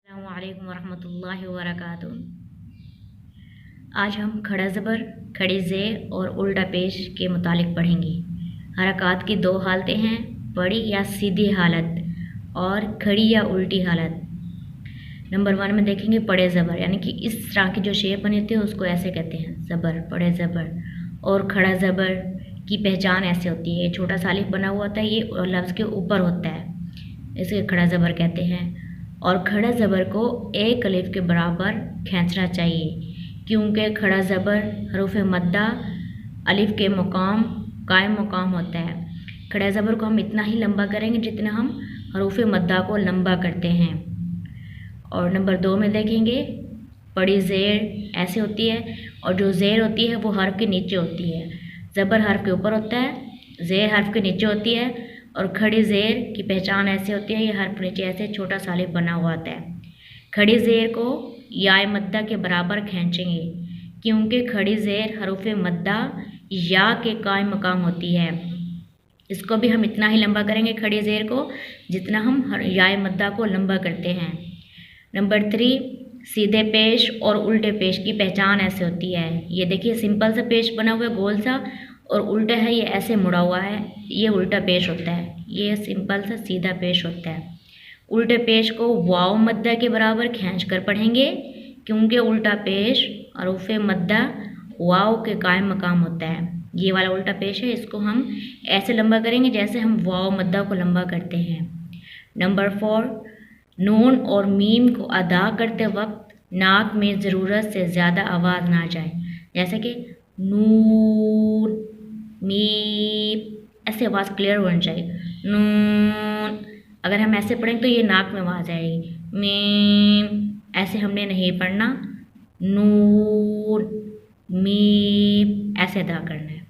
अस्सलामुअलैकुम वरहमतुल्लाहि वबरकातुहू। आज हम खड़ा ज़बर, खड़ी ज़ेर और उल्टा पेश के मुतालिक पढ़ेंगे। हरकत की दो हालतें हैं, बड़ी या सीधी हालत और खड़ी या उल्टी हालत। नंबर 1 में देखेंगे बड़े ज़बर, यानी कि इस तरह की जो शेप बनी होती है उसको ऐसे कहते हैं ज़बर, बड़े ज़बर। और खड़ा ज़बर की पहचान ऐसे होती है, छोटा सा अलिफ बना हुआ होता है, ये लफ्ज़ के ऊपर होता है, इसे खड़ा ज़बर कहते हैं। और खड़ा ज़बर को एक अलिफ के बराबर खींचना चाहिए, क्योंकि खड़ा ज़बर हरूफ मद्दा अलिफ के मुकाम कायम मुकाम होता है। खड़ा ज़बर को हम इतना ही लंबा करेंगे जितना हम हरूफ मद्दा को लंबा करते हैं। और नंबर 2 में देखेंगे बड़ी ज़ेर ऐसे होती है, और जो ज़ेर होती है वो हर्फ के नीचे होती है। ज़बर हर्फ के ऊपर होता है, ज़ेर हर्फ के नीचे होती है। और खड़ी ज़ेर की पहचान ऐसे होती है, ये हर्फ नीचे ऐसे छोटा सा अलिफ बना हुआ होता है। खड़ी ज़ेर को या मद्दा के बराबर खींचेंगे, क्योंकि खड़ी ज़ेर हरूफ मद्दा या के कायम मकाम होती है। इसको भी हम इतना ही लंबा करेंगे खड़ी ज़ेर को जितना हम या मद्दा को लंबा करते हैं। नंबर 3, सीधे पेश और उल्टे पेश की पहचान ऐसे होती है। ये देखिए सिंपल सा पेश बना हुआ है गोल सा, और उल्टा है ये ऐसे मुड़ा हुआ है, ये उल्टा पेश होता है। ये सिंपल सा सीधा पेश होता है। उल्टे पेश को वाव मद्दा के बराबर खींच कर पढ़ेंगे, क्योंकि उल्टा पेश हरूफ मद्दा वाव के कायम मकाम होता है। ये वाला उल्टा पेश है, इसको हम ऐसे लंबा करेंगे जैसे हम वाव मद्दा को लंबा करते हैं। नंबर 4, नून और मीम को अदा करते वक्त नाक में ज़रूरत से ज़्यादा आवाज़ ना जाए, जैसे कि नून मीम, ऐसे आवाज़ क्लियर होनी चाहिए। नून अगर हम ऐसे पढ़ेंगे तो ये नाक में आवाज़ आएगी। मीम ऐसे हमने नहीं पढ़ना, नून मीम ऐसे अदा करना है।